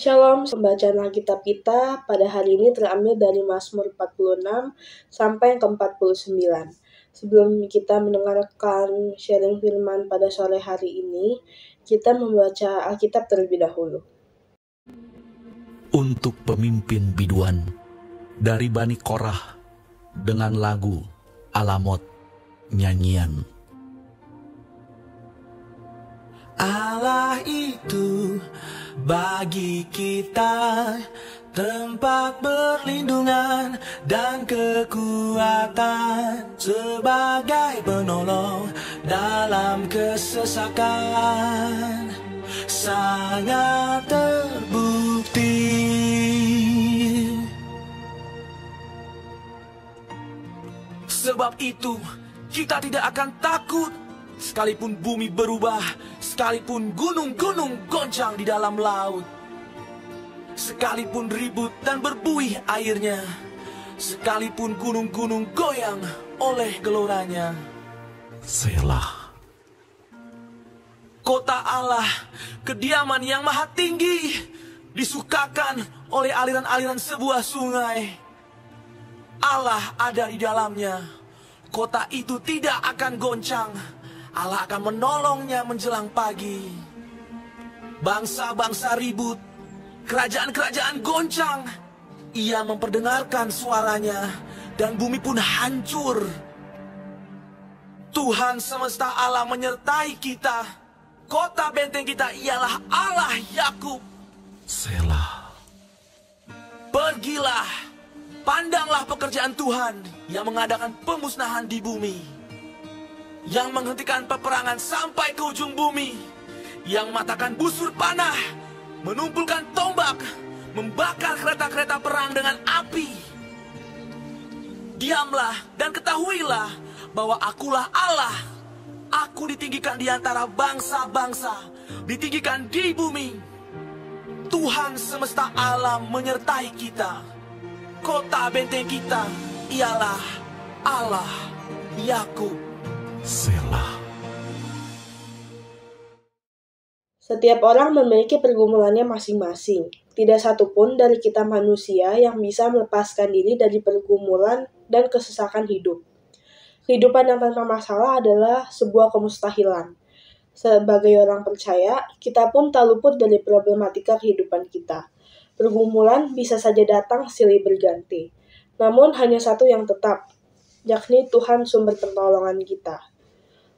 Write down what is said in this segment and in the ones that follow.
Shalom, pembacaan Alkitab kita pada hari ini terambil dari Mazmur 46 sampai yang ke-49. Sebelum kita mendengarkan sharing firman pada sore hari ini, kita membaca Alkitab terlebih dahulu. Untuk pemimpin biduan dari Bani Korah dengan lagu Alamot nyanyian. Allah itu bagi kita tempat berlindungan dan kekuatan, sebagai penolong dalam kesesakan, sangat terbukti. Sebab itu kita tidak akan takut, sekalipun bumi berubah, sekalipun gunung-gunung goncang di dalam laut, sekalipun ribut dan berbuih airnya, sekalipun gunung-gunung goyang oleh geloranya. Selah. Kota Allah, kediaman yang maha tinggi, disukakan oleh aliran-aliran sebuah sungai. Allah ada di dalamnya. Kota itu tidak akan goncang. Allah akan menolongnya menjelang pagi. Bangsa-bangsa ribut, kerajaan-kerajaan goncang. Ia memperdengarkan suaranya, dan bumi pun hancur. Tuhan semesta alam menyertai kita. Kota benteng kita ialah Allah Yakub. Selah. Pergilah, pandanglah pekerjaan Tuhan yang mengadakan pemusnahan di bumi, yang menghentikan peperangan sampai ke ujung bumi, yang mematahkan busur panah, menumpulkan tombak, membakar kereta-kereta perang dengan api. Diamlah dan ketahuilah bahwa akulah Allah. Aku ditinggikan di antara bangsa-bangsa, ditinggikan di bumi. Tuhan semesta alam menyertai kita. Kota benteng kita ialah Allah Yakub. Selah. Setiap orang memiliki pergumulannya masing-masing. Tidak satupun dari kita manusia yang bisa melepaskan diri dari pergumulan dan kesesakan hidup. Kehidupan yang tanpa masalah adalah sebuah kemustahilan. Sebagai orang percaya, kita pun tak luput dari problematika kehidupan kita. Pergumulan bisa saja datang silih berganti. Namun hanya satu yang tetap, yakni Tuhan sumber pertolongan kita.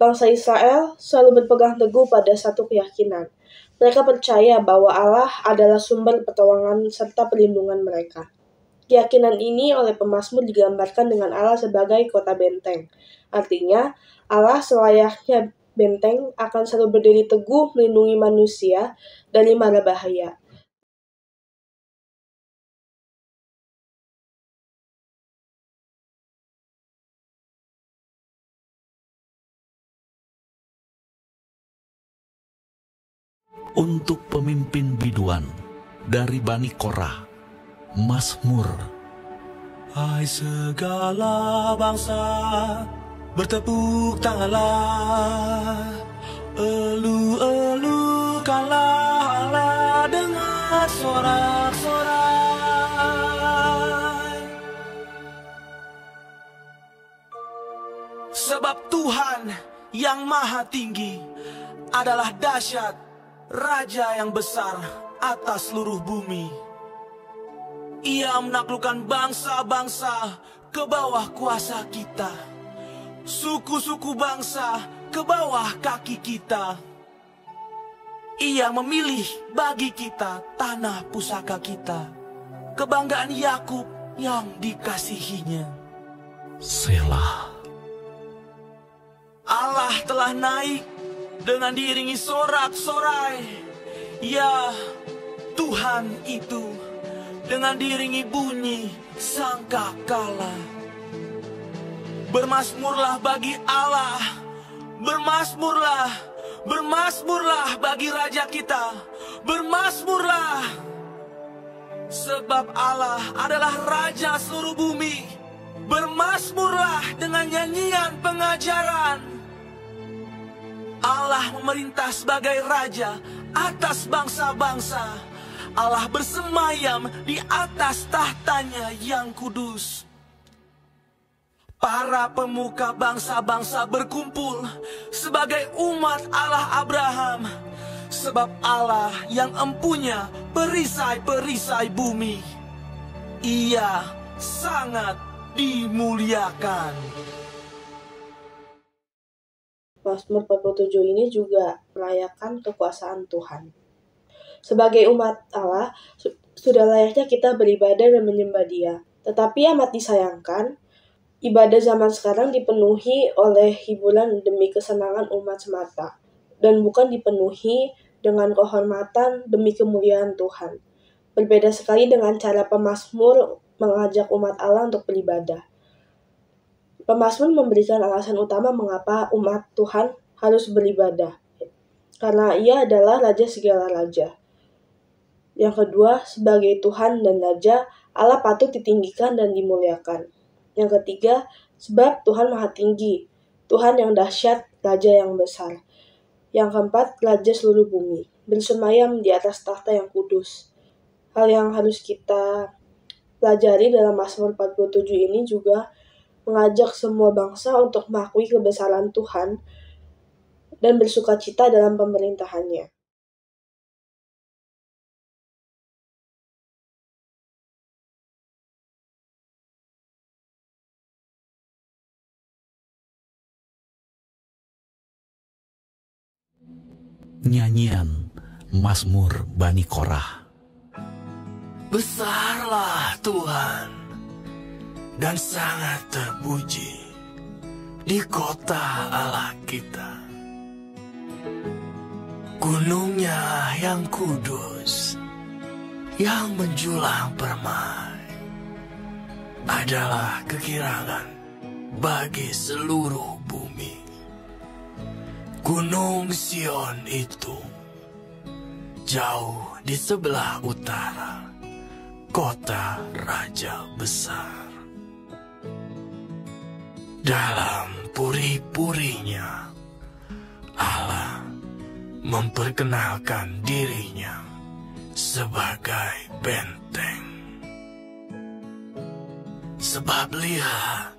Bangsa Israel selalu berpegang teguh pada satu keyakinan. Mereka percaya bahwa Allah adalah sumber pertolongan serta perlindungan mereka. Keyakinan ini oleh pemazmur digambarkan dengan Allah sebagai kota benteng. Artinya, Allah selayaknya benteng akan selalu berdiri teguh melindungi manusia dari mara bahaya. Untuk pemimpin biduan dari Bani Korah, Mazmur. Hai segala bangsa, bertepuk tanganlah, elu-elukanlah Allah dengan sorak-sorai. Sebab Tuhan yang maha tinggi adalah dahsyat, Raja yang besar atas seluruh bumi. Ia menaklukkan bangsa-bangsa ke bawah kuasa kita, suku-suku bangsa ke bawah kaki kita. Ia memilih bagi kita tanah pusaka kita, kebanggaan Yakub yang dikasihinya. Selah. Allah telah naik dengan diiringi sorak-sorai. Ya, Tuhan itu dengan diiringi bunyi sangkakala. Bermasmurlah bagi Allah, bermasmurlah, bermasmurlah bagi Raja kita, bermasmurlah. Sebab Allah adalah Raja seluruh bumi. Bermasmurlah dengan nyanyian pengajaran. Allah memerintah sebagai Raja atas bangsa-bangsa. Allah bersemayam di atas tahtanya yang kudus. Para pemuka bangsa-bangsa berkumpul sebagai umat Allah Abraham, sebab Allah yang empunya perisai-perisai bumi, Ia sangat dimuliakan. Mazmur 47 ini juga merayakan kekuasaan Tuhan. Sebagai umat Allah, sudah layaknya kita beribadah dan menyembah Dia. Tetapi amat disayangkan, ibadah zaman sekarang dipenuhi oleh hiburan demi kesenangan umat semata, dan bukan dipenuhi dengan kehormatan demi kemuliaan Tuhan. Berbeda sekali dengan cara pemazmur mengajak umat Allah untuk beribadah. Pemazmur memberikan alasan utama mengapa umat Tuhan harus beribadah, karena Ia adalah Raja segala raja. Yang kedua, sebagai Tuhan dan Raja, Allah patut ditinggikan dan dimuliakan. Yang ketiga, sebab Tuhan Maha Tinggi, Tuhan yang dahsyat, Raja yang besar. Yang keempat, Raja seluruh bumi, bersemayam di atas tahta yang kudus. Hal yang harus kita pelajari dalam Mazmur 47 ini juga mengajak semua bangsa untuk mengakui kebesaran Tuhan dan bersukacita dalam pemerintahannya. Nyanyian Mazmur Bani Korah. Besarlah Tuhan dan sangat terpuji di kota Allah kita. Gunungnya yang kudus, yang menjulang permai, adalah kekirangan bagi seluruh bumi. Gunung Sion itu jauh di sebelah utara, kota Raja besar. Dalam puri-purinya, Allah memperkenalkan dirinya sebagai benteng. Sebab lihat,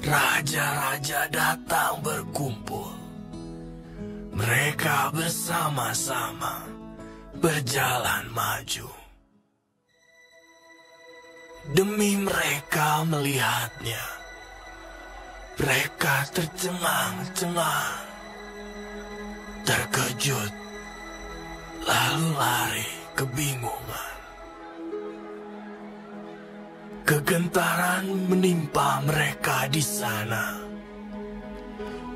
raja-raja datang berkumpul. Mereka bersama-sama berjalan maju. Demi mereka melihatnya, mereka tercengang-cengang, terkejut, lalu lari kebingungan. Kegentaran menimpa mereka di sana.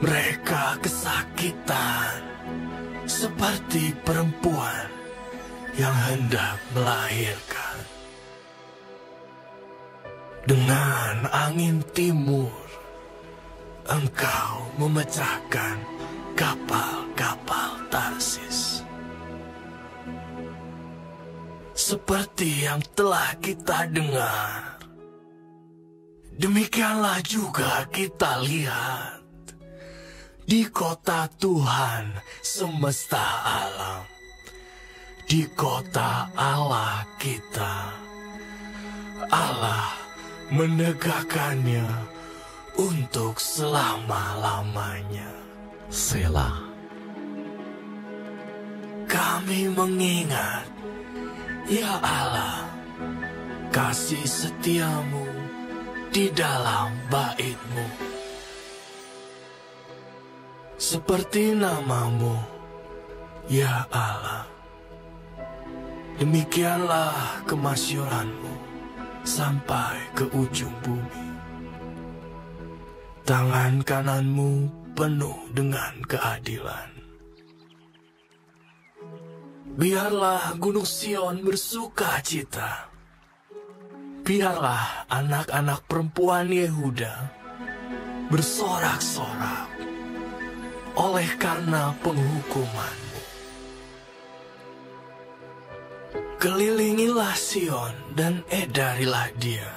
Mereka kesakitan seperti perempuan yang hendak melahirkan. Dengan angin timur, Engkau memecahkan kapal-kapal Tarsis. Seperti yang telah kita dengar, demikianlah juga kita lihat di kota Tuhan semesta alam, di kota Allah kita. Allah menegakkannya untuk selama-lamanya. Selah. Kami mengingat, ya Allah, kasih setiamu di dalam bait-Mu. Seperti namamu, ya Allah, demikianlah kemasyuran-Mu sampai ke ujung bumi. Tangan kanan-Mu penuh dengan keadilan. Biarlah Gunung Sion bersuka cita. Biarlah anak-anak perempuan Yehuda bersorak-sorak oleh karena penghukuman-Mu. Kelilingilah Sion dan edarilah dia.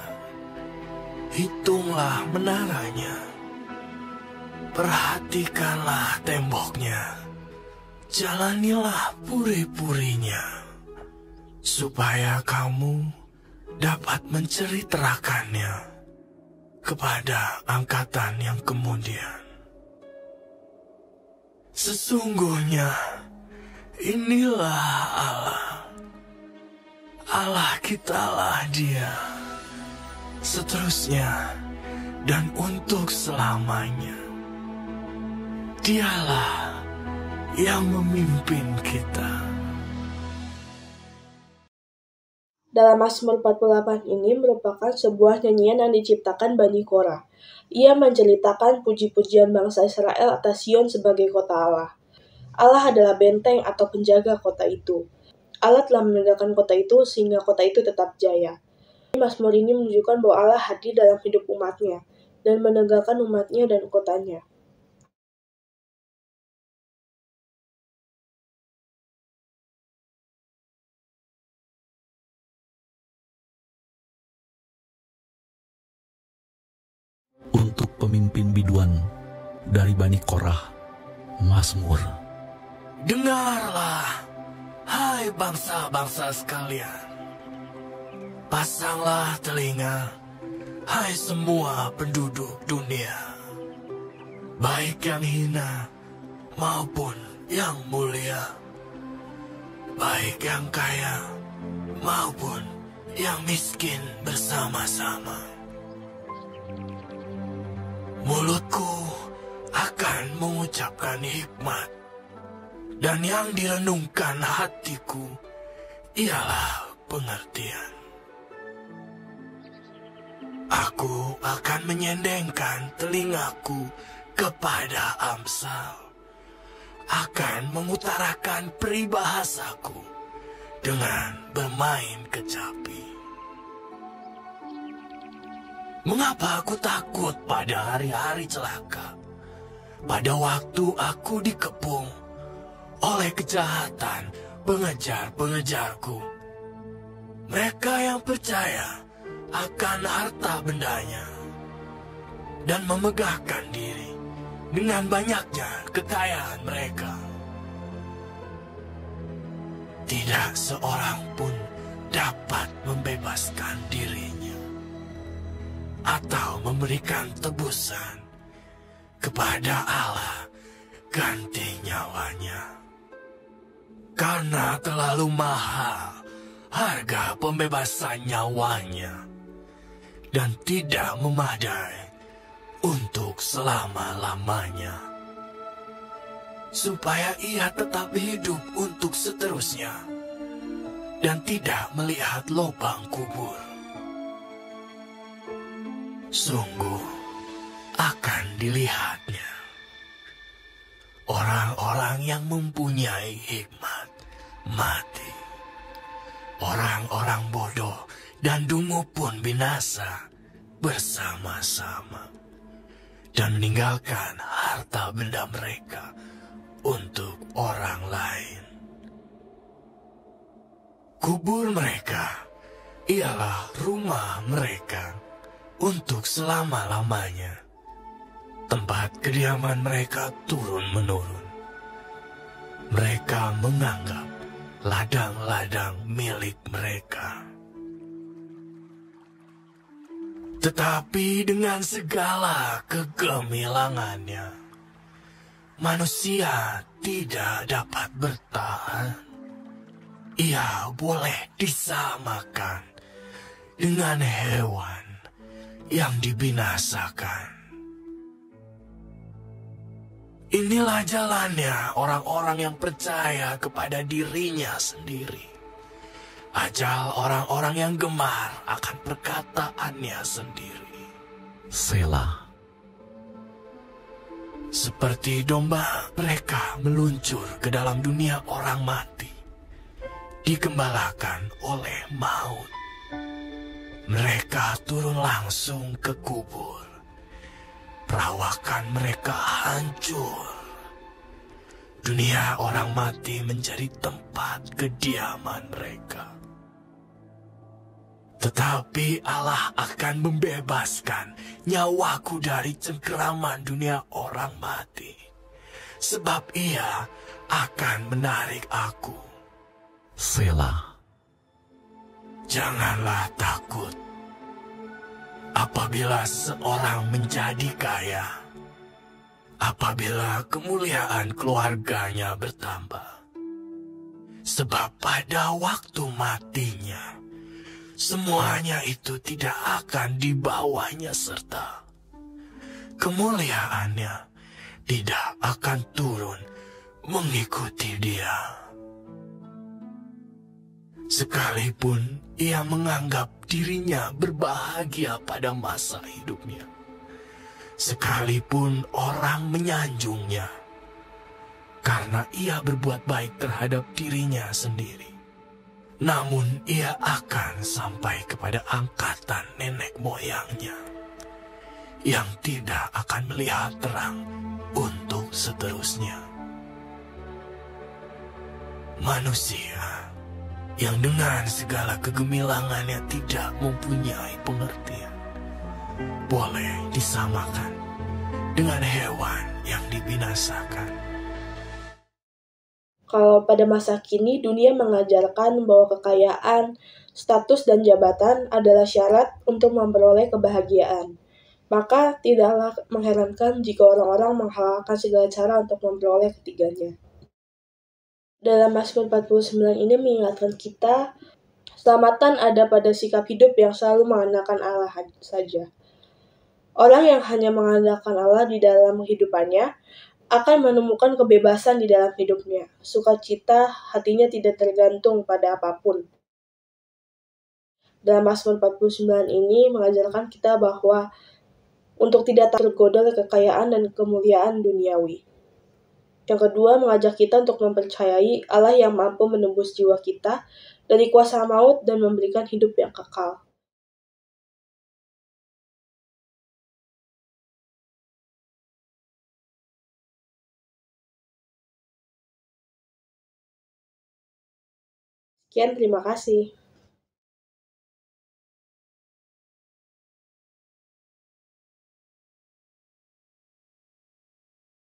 Hitunglah menaranya. Perhatikanlah temboknya. Jalanilah puri-purinya. supaya kamu dapat menceritakannya kepada angkatan yang kemudian. Sesungguhnya inilah Allah. Allah kitalah Dia, seterusnya dan untuk selamanya. Dialah yang memimpin kita. Dalam Mazmur 48 ini merupakan sebuah nyanyian yang diciptakan Bani Korah. Ia menceritakan puji-pujian bangsa Israel atas Sion sebagai kota Allah. Allah adalah benteng atau penjaga kota itu. Allah telah menegakkan kota itu sehingga kota itu tetap jaya. Mazmur ini menunjukkan bahwa Allah hadir dalam hidup umatnya dan menegakkan umatnya dan kotanya. Untuk pemimpin biduan dari Bani Korah, Mazmur. Dengarlah, hai bangsa-bangsa sekalian. Pasanglah telinga, hai semua penduduk dunia. Baik yang hina maupun yang mulia. Baik yang kaya maupun yang miskin bersama-sama. Mulutku akan mengucapkan hikmat, dan yang direnungkan hatiku ialah pengertian. Aku akan menyendengkan telingaku kepada Amsal, akan mengutarakan peribahasaku dengan bermain kecapi. Mengapa aku takut pada hari-hari celaka, pada waktu aku dikepung oleh kejahatan pengejar-pengejarku? Mereka yang percaya akan harta bendanya dan memegahkan diri dengan banyaknya kekayaan mereka. Tidak seorang pun dapat membebaskan dirinya atau memberikan tebusan kepada Allah ganti nyawanya. Karena terlalu mahal harga pembebasan nyawanya dan tidak memadai untuk selama-lamanya, supaya ia tetap hidup untuk seterusnya dan tidak melihat lubang kubur. Sungguh akan dilihatnya orang-orang yang mempunyai hikmat mati. Orang-orang bodoh dan dungu pun binasa bersama-sama dan meninggalkan harta benda mereka untuk orang lain. Kubur mereka ialah rumah mereka untuk selama-lamanya. Tempat kediaman mereka turun-menurun. Mereka menganggap ladang-ladang milik mereka. Tetapi dengan segala kegemilangannya, manusia tidak dapat bertahan. Ia boleh disamakan dengan hewan yang dibinasakan. Inilah jalannya orang-orang yang percaya kepada dirinya sendiri. Ajal orang-orang yang gemar akan perkataannya sendiri. Selah. Seperti domba mereka meluncur ke dalam dunia orang mati, digembalakan oleh maut. Mereka turun langsung ke kubur. Perawakan mereka hancur. Dunia orang mati menjadi tempat kediaman mereka. Tetapi Allah akan membebaskan nyawaku dari cengkeraman dunia orang mati, sebab Ia akan menarik aku. Selah. Janganlah takut apabila seorang menjadi kaya, apabila kemuliaan keluarganya bertambah. Sebab pada waktu matinya, semuanya itu tidak akan dibawanya serta kemuliaannya tidak akan turun mengikuti dia. Sekalipun ia menganggap dirinya berbahagia pada masa hidupnya, sekalipun orang menyanjungnya karena ia berbuat baik terhadap dirinya sendiri, namun ia akan sampai kepada angkatan nenek moyangnya yang tidak akan melihat terang untuk seterusnya. Manusia yang dengan segala kegemilangannya tidak mempunyai pengertian boleh disamakan dengan hewan yang dibinasakan. Kalau pada masa kini dunia mengajarkan bahwa kekayaan, status, dan jabatan adalah syarat untuk memperoleh kebahagiaan, maka tidaklah mengherankan jika orang-orang menghalalkan segala cara untuk memperoleh ketiganya. Dalam Mazmur 49 ini mengingatkan kita, keselamatan ada pada sikap hidup yang selalu mengandalkan Allah saja. Orang yang hanya mengandalkan Allah di dalam kehidupannya akan menemukan kebebasan di dalam hidupnya. Sukacita hatinya tidak tergantung pada apapun. Dalam Mazmur 49 ini mengajarkan kita bahwa untuk tidak tergoda oleh kekayaan dan kemuliaan duniawi. Yang kedua, mengajak kita untuk mempercayai Allah yang mampu menembus jiwa kita dari kuasa maut dan memberikan hidup yang kekal. Sekian, terima kasih.